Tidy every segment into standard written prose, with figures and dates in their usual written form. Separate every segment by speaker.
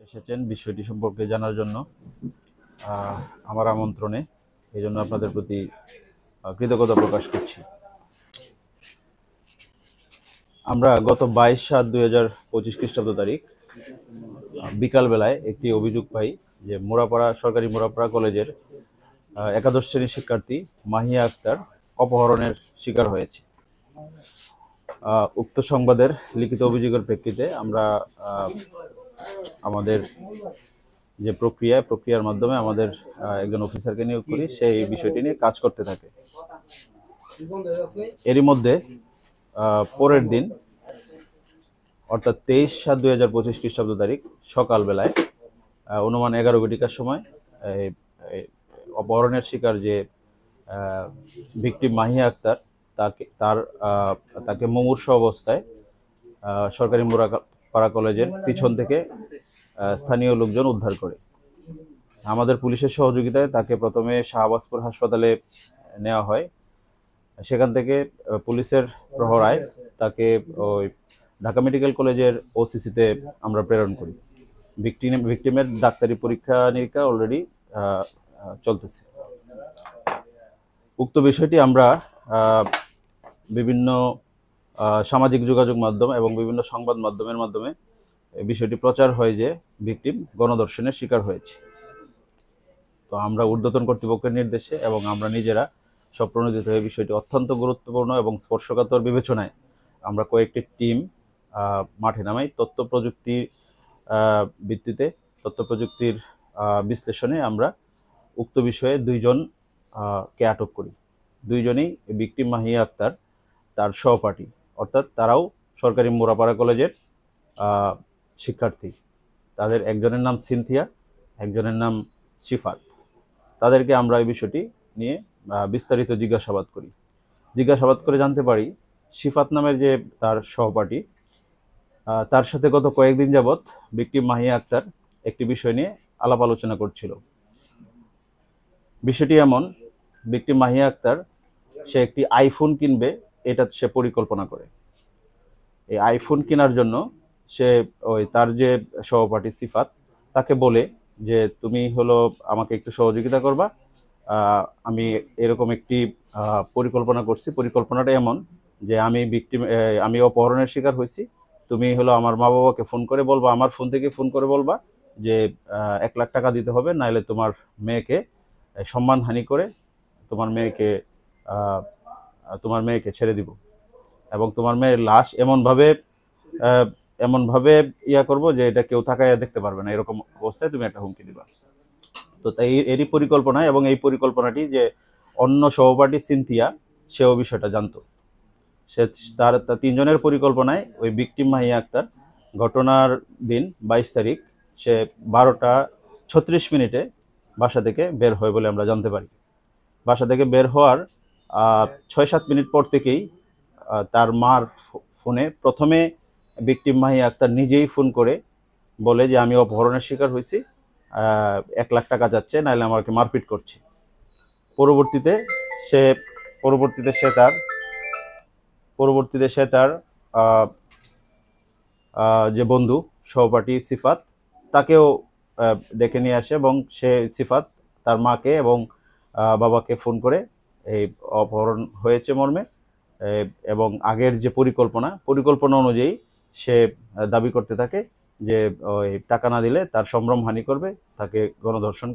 Speaker 1: এসেছেন বিষয়টি সম্পর্কে জানার জন্য আমার আমন্ত্রণে। এই জন্য আপনাদের প্রতি কৃতজ্ঞতা প্রকাশ করছি। আমরা গত 22/7/2025 খ্রিস্টাব্দ তারিখ বিকালবেলায় একটি অভিযোগ পাই যে সরকারি মোরাপাড়া কলেজের একাদশ শ্রেণীর শিক্ষার্থী মাহিয়া আক্তার অপহরণের শিকার হয়েছে। উক্ত সংবাদের লিখিত অভিযোগের প্রেক্ষিতে আমরা আমাদের যে প্রক্রিয়ার মাধ্যমে আমাদের একজন অফিসারকে নিয়োগ করি, সেই বিষয়টি নিয়ে কাজ করতে থাকে। এরই মধ্যে পরের দিন অর্থাৎ 23/7/2025 খ্রিস্টাব্দ তারিখ সকালবেলায় অনুমান 11 ঘটিকার সময় অপহরণের শিকার যে ভিকটিম মাহিয়া আক্তার তাকে মুমূর্ষু অবস্থায় সরকারি মোরাপাড়া কলেজের পিছন থেকে স্থানীয় লোকজন উদ্ধার করে। আমাদের পুলিশের সহযোগিতায় তাকে প্রথমে শাহবাজপুর হাসপাতালে নেওয়া হয়। সেখান থেকে পুলিশের প্রহরায় তাকে ওই ঢাকা মেডিকেল কলেজের ওসিসিতে আমরা প্রেরণ করি। ভিকটিমের ডাক্তারি পরীক্ষা নিরীক্ষা অলরেডি চলতেছে। উক্ত বিষয়টি আমরা বিভিন্ন সামাজিক যোগাযোগ মাধ্যম এবং বিভিন্ন সংবাদ মাধ্যমের মাধ্যমে বিষয়টি প্রচার হয় যে ভিকটিম গণধর্ষণের শিকার হয়েছে। তো আমরা ঊর্ধ্বতন কর্তৃপক্ষের নির্দেশে এবং আমরা নিজেরা স্বপ্রণোদিত হয়ে বিষয়টি অত্যন্ত গুরুত্বপূর্ণ এবং স্পর্শকাতর বিবেচনায় আমরা কয়েকটি টিম মাঠে নামাই। তথ্য প্রযুক্তির ভিত্তিতে তথ্য প্রযুক্তির বিশ্লেষণে আমরা উক্ত বিষয়ে দুইজনকে আটক করি। দুইজনই ভিকটিম মাহিয়া আক্তার তার সহপাঠী, অর্থাৎ তারাও সরকারি মোরাপাড়া কলেজের শিক্ষার্থী। তাদের একজনের নাম সিনথিয়া, একজনের নাম সিফাত। তাদেরকে আমরা এই বিষয়টি নিয়ে বিস্তারিত জিজ্ঞাসাবাদ করি। জিজ্ঞাসাবাদ করে জানতে পারি সিফাত নামের যে তার সহপাঠী, তার সাথে গত কয়েকদিন যাবৎ ভিকটিম মাহিয়া আক্তার একটি বিষয় নিয়ে আলাপ আলোচনা করছিল। বিষয়টি এমন, ভিকটিম মাহিয়া আক্তার সে একটি আইফোন কিনবে, এটা সে পরিকল্পনা করে। এই আইফোন কেনার জন্য সে তার যে সহপাঠী সিফাত তাকে বলে যে তুমি আমাকে একটু সহযোগিতা করবা, আমি এরকম একটি পরিকল্পনা করছি। পরিকল্পনাটা এমন যে আমি অপহরণের শিকার হয়েছি, তুমি আমার মা বাবাকে ফোন করে বলবা, আমার ফোন থেকে ফোন করে বলবা যে 1 লাখ টাকা দিতে হবে, নাহলে তোমার মেয়েকে সম্মানহানি করে তোমার মেয়েকে ছেড়ে দিব, এবং তোমার মেয়ের লাশ এমনভাবে করব যে এটা কেউ তাকাইয়া দেখতে পারবে না, এরকম অবস্থায় তুমি একটা হুমকি দিবা। তো তাই এরই পরিকল্পনা, এবং এই পরিকল্পনাটি যে অন্য সহপাঠী সিনথিয়া সেও বিষয়টা জানতো। তার 3 জনের পরিকল্পনায় ওই ভিকটিম মাহিয়া আক্তার ঘটনার দিন 22 তারিখ সে 12:36 বাসা থেকে বের হয় বলে আমরা জানতে পারি। বাসা থেকে বের হওয়ার 6-7 মিনিট পর থেকেই তার মার ফোনে প্রথমে ভিকটিম মাহিয়া আক্তার নিজেই ফোন করে বলে যে আমি অপহরণের শিকার হয়েছি, 1 লাখ টাকা যাচ্ছে, নাহলে আমাকে মারপিট করছে। পরবর্তীতে সে তার যে বন্ধু সহপাঠী সিফাত তাকেও ডেকে নিয়ে আসে, এবং সিফাত তার মাকে এবং বাবাকে ফোন করে এই অপহরণ হয়েছে মর্মে এবং আগের যে পরিকল্পনা অনুযায়ী সে দাবি করতে থাকে যে ওই টাকা না দিলে তার সম্ভ্রমহানি করবে, তাকে ধর্ষণ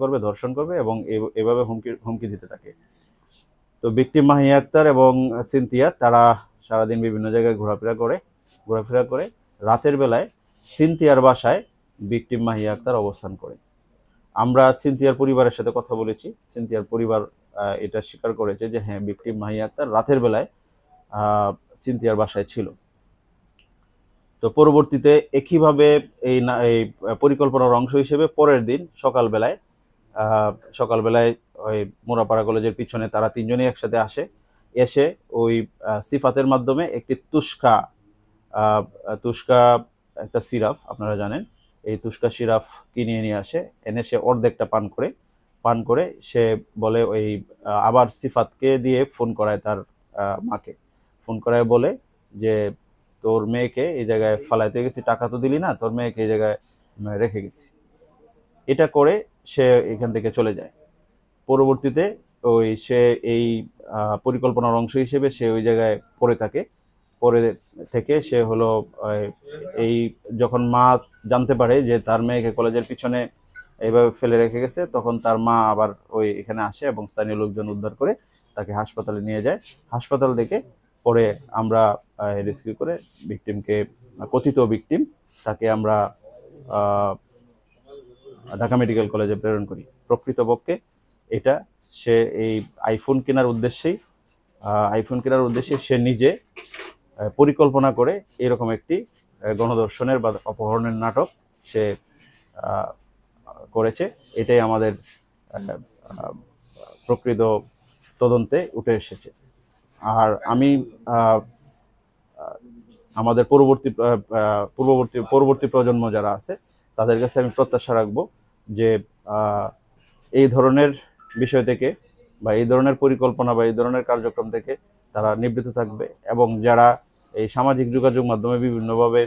Speaker 1: করবে এবং এভাবে হুমকি দিতে থাকে। তো ভিকটিম মাহিয়া আক্তার এবং সিনথিয়া তারা সারাদিন বিভিন্ন জায়গায় ঘোরাফেরা করে রাতের বেলায় সিনথিয়ার বাসায় ভিকটিম মাহিয়া আক্তার অবস্থান করে। আমরা সিনথিয়ার পরিবারের সাথে কথা বলেছি। সিনথিয়ার পরিবার এটা স্বীকার করেছে যে হ্যাঁ, ভিকটিম মাহিয়া আক্তার রাতের বেলায় সিনথিয়ার বাসায় ছিল। তো পরবর্তীতে একইভাবে এই পরিকল্পনার অংশ হিসেবে পরের দিন সকালবেলায় ওই মোরাপাড়া কলেজের পিছনে তারা 3 জনই একসাথে এসে ওই সিফাতের মাধ্যমে একটি তুস্কা একটা সিরাপ, আপনারা জানেন, এই তুস্কা সিরাপ কিনে নিয়ে আসে। এনে সে অর্ধেকটা পান করে সে বলে আবার সিফাতকে দিয়ে ফোন করায়, তার মাকে ফোন করায় বলে যে তোর মেয়েকে এই জায়গায় ফালাইতে গেছি, টাকা তো দিলি না, তোর মেয়েকে এই জায়গায় রেখে গেছি। এটা করে সে এখান থেকে চলে যায়। পরবর্তীতে সে এই পরিকল্পনার অংশ হিসেবে সে ওই জায়গায় পড়ে থাকে। পরে থেকে সে হলো এই যখন মা জানতে পারে যে তার মেয়েকে কলেজের পিছনে এইভাবে ফেলে রেখে গেছে, তখন তার মা আবার এখানে আসে এবং স্থানীয় লোকজন উদ্ধার করে তাকে হাসপাতালে নিয়ে যায়। হাসপাতাল থেকে পরে আমরা রেস্কিউ করে ভিকটিমকে, কথিত ভিকটিম, তাকে আমরা ঢাকা মেডিকেল কলেজে প্রেরণ করি। প্রকৃতপক্ষে এটা সে এই আইফোন কেনার উদ্দেশ্যে সে নিজে পরিকল্পনা করে এরকম একটি গণধর্ষণের বা অপহরণের নাটক সে করেছে। এটাই আমাদের প্রকৃত তদন্তে উঠে এসেছে। আর আমি আমাদের পরবর্তী প্রজন্ম যারা আছে তাদের কাছে আমি প্রত্যাশা রাখবো যে এই ধরনের বিষয় থেকে বা এই ধরনের পরিকল্পনা বা এই ধরনের কার্যক্রম থেকে তারা নিবৃত্ত থাকবে, এবং যারা এই সামাজিক যোগাযোগ মাধ্যমে বিভিন্নভাবে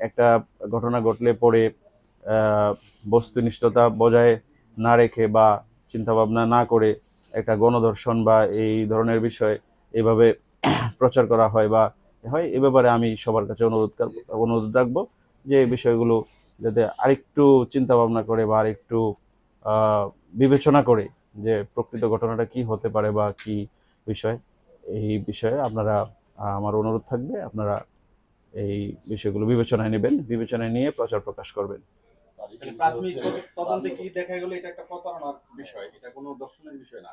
Speaker 1: একটা ঘটনা ঘটলে পরে বস্তুনিষ্ঠতা বজায় না রেখে বা চিন্তাভাবনা না করে একটা গণধর্ষণ বা এই ধরনের বিষয় এইভাবে প্রচার করা হয় বা এ ব্যাপারে আমি সবার কাছে অনুরোধ রাখবো যে এই বিষয়গুলো যাতে আরেকটু চিন্তা ভাবনা করে বা আরেকটু বিবেচনা করে যে প্রকৃত ঘটনাটা কি হতে পারে বা কি বিষয়, এই বিষয়ে আপনারা, আমার অনুরোধ থাকবে আপনারা এই বিষয়গুলো বিবেচনায় নিয়ে প্রচার প্রকাশ করবেন।
Speaker 2: প্রাথমিক তদন্তে কি দেখা গেল এটা একটা প্রতারণার বিষয়, এটা কোনো দর্শনের বিষয় না।